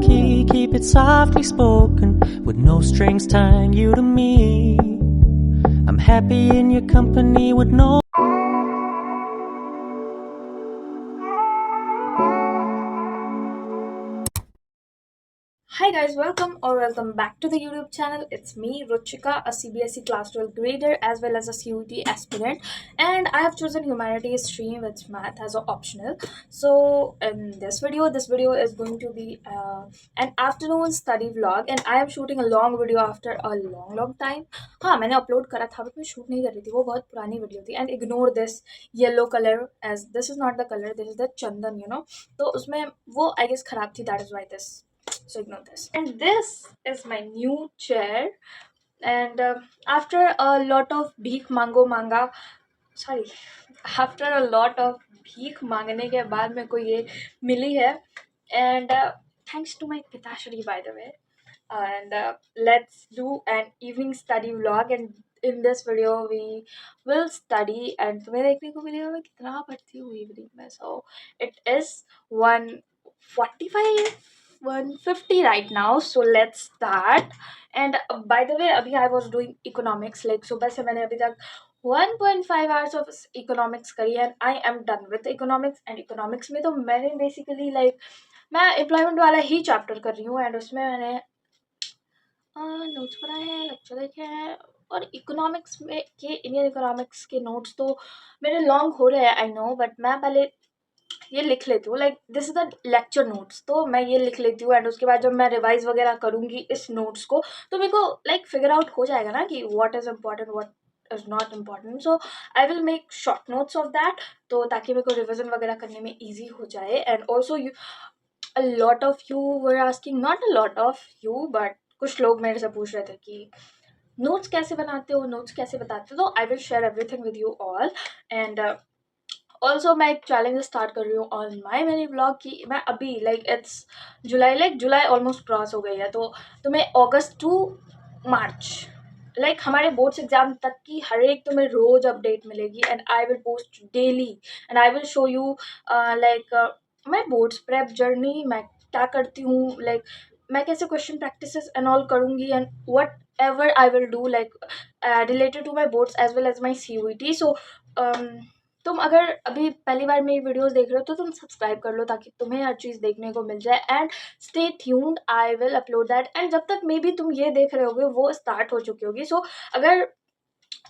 key, keep it softly spoken, with no strings tying you to me. I'm happy in your company with no. Hi guys, welcome back to the YouTube channel. It's me Ruchika, a CBSE class 12 grader as well as a CUET aspirant, and I have chosen humanities stream with math as an optional. So in this video is going to be an afternoon study vlog, and I am shooting a long video after a long time. हाँ, मैंने upload करा था but मैं shoot नहीं कर रही थी, वो बहुत पुरानी video थी. And ignore this yellow color, as this is not the color, this is the chandan, तो उसमें वो I guess खराब थी, that is why this, so ignore this. And this is my new chair, and after a lot of bhik mango manga, sorry, after a lot of भीख मांगने के बाद मेरे को ये मिली है, and thanks to my pitashri, by the way. And let's do an evening study vlog, and in this video we will study, and तुम्हें देखने को मिलेगा मैं कितना पढ़ती हूँ evening में. So it is 1:45 1:50 right now, so let's start. And by the way, अभी I was doing economics, like सुबह से मैंने अभी तक 1.5 hours of economics करी, and I am done with economics. And economics में तो मैंने basically like मैं एम्प्लॉयमेंट वाला ही चैप्टर कर रही हूँ, एंड उसमें मैंने नोट्स बनाए हैं, लेक्चर देखे हैं. और इकोनॉमिक्स में के इंडियन इकोनॉमिक्स के नोट्स तो मेरे लॉन्ग हो रहे हैं, आई नो, बट मैं पहले ये लिख लेती हूँ, like this is the lecture notes, तो मैं ये लिख लेती हूँ, एंड उसके बाद जब मैं रिवाइज वगैरह करूँगी इस नोट्स को, तो मेरे को लाइक फिगर आउट हो जाएगा ना कि what is important, what is not important. So I will make short notes of that, तो ताकि मेरे को रिविजन वगैरह करने में ईजी हो जाए. And also you, a lot of you were asking, not a lot of you, but कुछ लोग मेरे से पूछ रहे थे कि नोट्स कैसे बनाते हो, नोट्स कैसे बताते हो. तो I will share everything with you all. And also मैं एक चैलेंज स्टार्ट कर रही हूँ ऑन माई मिनी ब्लॉग कि मैं अभी like it's July almost cross हो गई है, तो मैं अगस्त टू मार्च, लाइक हमारे बोर्ड्स एग्जाम तक की हर एक तुम्हें रोज अपडेट मिलेगी, and I will post daily, and I will show you like my boards prep journey, मैं क्या करती हूँ, लाइक मैं कैसे क्वेश्चन प्रैक्टिसेस एंड ऑल करूँगी, and whatever I will do like related to my boards as well as my CUET. सो तुम अगर अभी पहली बार मेरी वीडियोस देख रहे हो तो तुम सब्सक्राइब कर लो ताकि तुम्हें हर चीज़ देखने को मिल जाए, and stay tuned, I will upload that. And जब तक मे बी तुम ये देख रहे होगे वो स्टार्ट हो चुकी होगी. सो अगर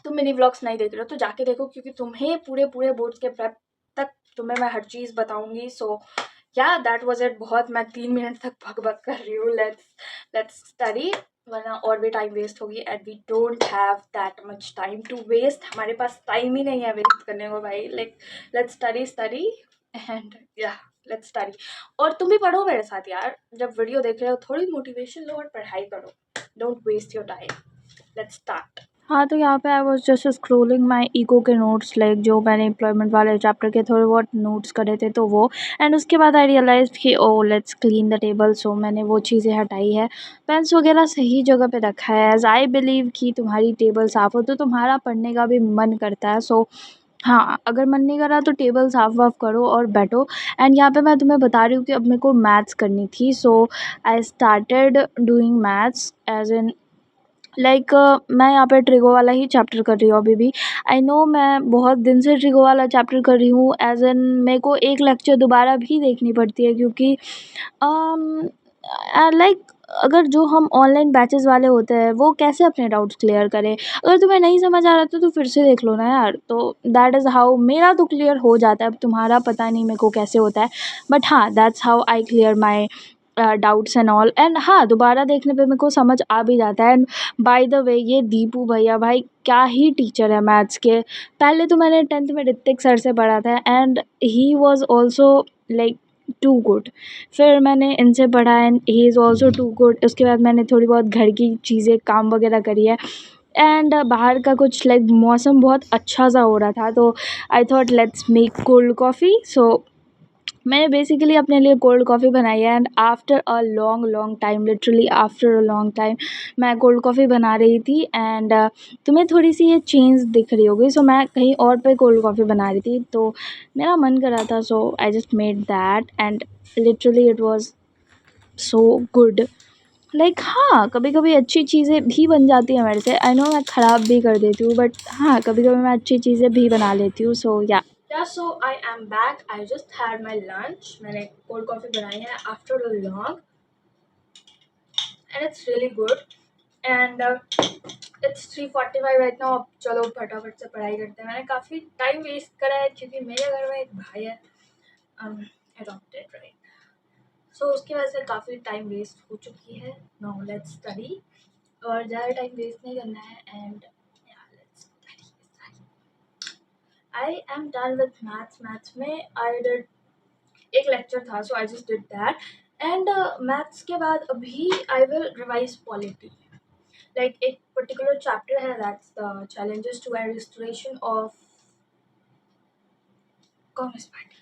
तुम मिनी व्लॉग्स नहीं देख रहे हो तो जाके देखो, क्योंकि तुम्हें पूरे बोर्ड्स के प्रेप तक तुम्हें मैं हर चीज़ बताऊंगी. सो या दैट वाज इट. बहुत मैं 3 मिनट तक भग कर रही हूँ. लेट्स स्टडी, वरना और भी टाइम वेस्ट होगी, and we don't have that much time to waste. हमारे पास टाइम ही नहीं है वेस्ट करने को भाई. लाइक लेट्स स्टडी एंड या लेट्स स्टडी. और तुम भी पढ़ो मेरे साथ यार, जब वीडियो देख रहे हो थोड़ी मोटिवेशन लो और पढ़ाई करो. Don't waste your time. Let's start. हाँ, तो यहाँ पे I was just scrolling my eco के नोट्स, लाइक जो मैंने एम्प्लॉयमेंट वाले चैप्टर के थोड़े बहुत नोट्स करे थे तो वो. एंड उसके बाद आई रियलाइज कि ओ लेट्स क्लीन द टेबल. सो मैंने वो चीज़ें हटाई है, पेन्स वगैरह सही जगह पे रखा है, एज आई बिलीव कि तुम्हारी टेबल साफ़ हो तो तुम्हारा पढ़ने का भी मन करता है. सो हाँ, अगर मन नहीं कर रहा तो टेबल साफ़ वाफ़ करो और बैठो. एंड यहाँ पे मैं तुम्हें बता रही हूँ कि अब मेरे को मैथ्स करनी थी. So I started doing maths as in like मैं यहाँ पे ट्रिगो वाला ही चैप्टर कर रही हूँ अभी भी. आई नो मैं बहुत दिन से ट्रिगो वाला चैप्टर कर रही हूँ, एज इन मेरे को एक लेक्चर दोबारा भी देखनी पड़ती है, क्योंकि लाइक अगर जो हम ऑनलाइन बैचेस वाले होते हैं वो कैसे अपने डाउट्स क्लियर करें. अगर तुम्हें नहीं समझ आ रहा तो फिर से देख लो ना यार. तो दैट इज़ हाउ मेरा तो क्लियर हो जाता है. अब तुम्हारा पता नहीं मेरे को कैसे होता है, बट हाँ that's how I clear my doubts and all. And हाँ, दोबारा देखने पे मेरे को समझ आ भी जाता है. एंड बाय द वे ये दीपू भैया भाई क्या ही टीचर है मैथ्स के. पहले तो मैंने 10th में ऋतिक सर से पढ़ा था, and he was also like too good. फिर मैंने इनसे पढ़ा, and he is also too good. उसके बाद मैंने थोड़ी बहुत घर की चीज़ें काम वगैरह करी है. एंड बाहर का कुछ लाइक मौसम बहुत अच्छा सा हो रहा था, तो I thought let's make cold coffee. So मैंने बेसिकली अपने लिए कोल्ड कॉफ़ी बनाई है, and after a long time, literally after a long time मैं कोल्ड कॉफ़ी बना रही थी. एंड तुम्हें थोड़ी सी ये चेंज दिख रही होगी. सो मैं कहीं और पे कोल्ड कॉफ़ी बना रही थी, तो मेरा मन कर रहा था, so I just made that, and literally it was so good. Like हाँ, कभी कभी अच्छी चीज़ें भी बन जाती हैं मेरे से। आई नो मैं ख़राब भी कर देती हूँ, बट हाँ, कभी कभी मैं अच्छी चीज़ें भी बना लेती हूँ। सो या so I am back. I just had my lunch. मैंने कोल्ड कॉफ़ी बनाई है after a long, and it's really good. And it's 3:45 right now. अब चलो फटाफट से पढ़ाई करते हैं। मैंने काफ़ी टाइम वेस्ट करा है क्योंकि मेरे घर में एक भाई है अडॉप्टेड, राइट। सो उसकी वजह से काफ़ी टाइम वेस्ट हो चुकी है। Now let's study. और ज़्यादा टाइम वेस्ट नहीं करना है। And let's study. I am done with maths. Maths में आई डिड एक लेक्चर था, so I just did that. And maths के बाद अभी I will revise polity. Like एक पर्टिकुलर चैप्टर है, that's the challenges to a restoration of Communist Party.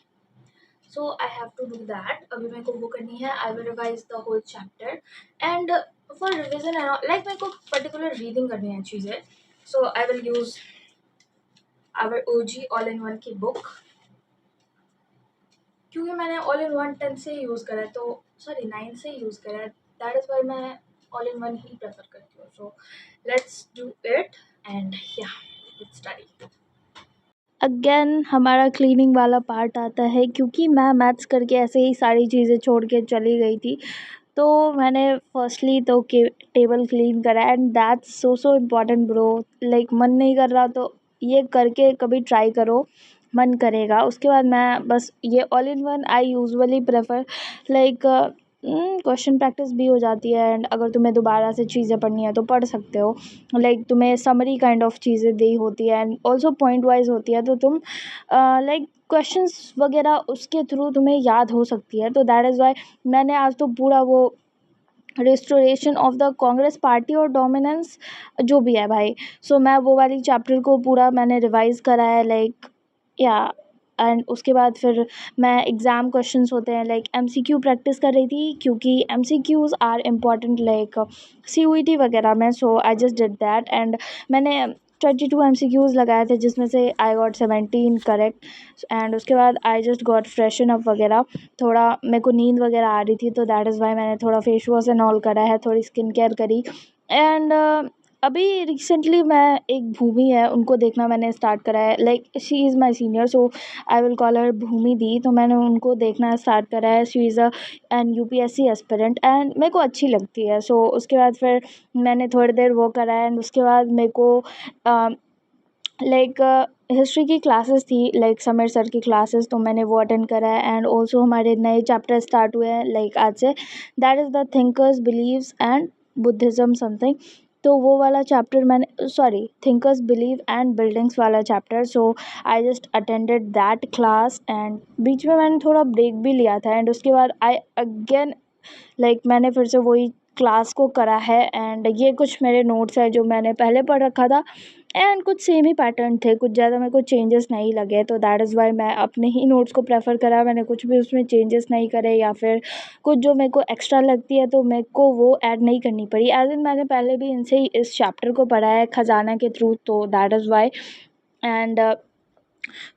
So I have to do that. अभी मेरे को वो करनी है. I will revise the whole chapter. And for revision and all, like मेरे को particular reading करनी है चीज़ें. So I will use our OG all-in-one की book. क्योंकि मैंने all-in-one 10 से यूज़ करा है, तो सॉरी 9 से यूज़ करा है. That is why मैं all-in-one ही prefer करती हूँ. So let's do it. And yeah, let's study. Again हमारा क्लीनिंग वाला पार्ट आता है, क्योंकि मैं मैथ्स करके ऐसे ही सारी चीज़ें छोड़ के चली गई थी। तो मैंने फर्स्टली तो के टेबल क्लीन करा, and that's so so important bro. Like मन नहीं कर रहा तो ये करके कभी ट्राई करो, मन करेगा। उसके बाद मैं बस ये all in one I usually prefer. Like question practice भी हो जाती है, एंड अगर तुम्हें दोबारा से चीज़ें पढ़नी है तो पढ़ सकते हो। लाइक तुम्हें समरी काइंड ऑफ चीज़ें दी होती है, एंड ऑल्सो पॉइंट वाइज होती है, तो तुम लाइक क्वेश्चंस वगैरह उसके थ्रू तुम्हें याद हो सकती है। तो दैट इज़ वाई मैंने आज तो पूरा वो restoration of the Congress party और डोमिनेंस जो भी है भाई, सो मैं वो वाली चैप्टर को पूरा मैंने रिवाइज करा है। लाइक या एंड उसके बाद फिर मैं एग्ज़ाम क्वेश्चंस होते हैं लाइक एमसीक्यू प्रैक्टिस कर रही थी, क्योंकि MCQs are important like CUET वगैरह में। So I just did that, and मैंने 22 एमसीक्यूज़ लगाए थे, जिसमें से आई गॉट 17 करेक्ट। एंड उसके बाद I just got freshen up वगैरह। थोड़ा मेरे को नींद वगैरह आ रही थी, तो दैट इज़ वाई मैंने थोड़ा फेस वॉश एंड ऑल करा है, थोड़ी स्किन केयर करी। एंड अभी रिसेंटली मैं एक भूमि है उनको देखना मैंने स्टार्ट करा है। Like she is my senior, so I will call her Bhumi di. तो मैंने उनको देखना स्टार्ट करा है। She is a an UPSC aspirant, and मेरे को अच्छी लगती है। सो उसके बाद फिर मैंने थोड़ी देर वो करा है, एंड उसके बाद मेरे को लाइक हिस्ट्री की क्लासेस थी, लाइक समीर सर की क्लासेस, तो मैंने वो अटेंड करा है। एंड ऑल्सो हमारे नए चैप्टर स्टार्ट हुए हैं लाइक आज से, that is the thinkers believes and Buddhism something. तो वो वाला चैप्टर मैंने sorry thinkers believe and buildings वाला chapter, so I just attended that class. एंड बीच में मैंने थोड़ा ब्रेक भी लिया था, एंड उसके बाद आई अगेन लाइक मैंने फिर से वही क्लास को करा है। एंड ये कुछ मेरे नोट्स हैं जो मैंने पहले पढ़ रखा था, एंड कुछ सेम ही पैटर्न थे, कुछ ज़्यादा मेरे को चेंजेस नहीं लगे। तो दैट इज़ वाई मैं अपने ही नोट्स को प्रेफर करा। मैंने कुछ भी उसमें चेंजेस नहीं करे, या फिर कुछ जो मेरे को एक्स्ट्रा लगती है तो मेरे को वो ऐड नहीं करनी पड़ी। एज इन मैंने पहले भी इनसे ही इस चैप्टर को पढ़ा है खजाना के थ्रू, तो दैट इज़ वाई। एंड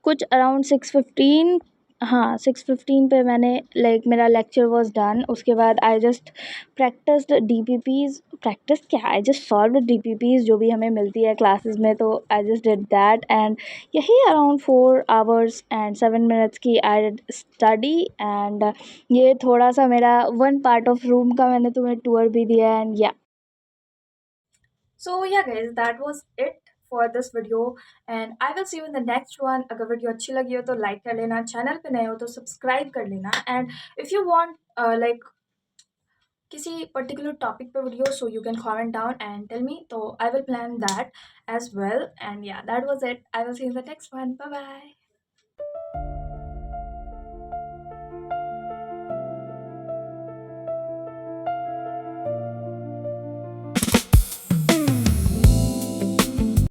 कुछ अराउंड 6:15, हाँ 6:15 पे मैंने लाइक मेरा लेक्चर वाज डन। उसके बाद I just practised DPPs. Practice क्या, आई जस्ट सॉल्व डीपीपीज जो भी हमें मिलती है क्लासेस में, तो आई जस्ट डिड दैट। एंड यही अराउंड 4 hours and 7 minutes की आई डिड स्टडी। एंड ये थोड़ा सा मेरा वन पार्ट ऑफ रूम का मैंने तुम्हें टूर भी दिया। एंड या So yeah guys, that was it for this video, and I will see you in the next one. अगर वीडियो अच्छी लगी हो तो लाइक कर लेना, चैनल पे नए हो तो सब्सक्राइब कर लेना, and if you want like किसी पर्टिकुलर टॉपिक पे video, so you can comment down and tell me, तो I will plan that as well. And या that was it. I will see you in the next one. Bye bye.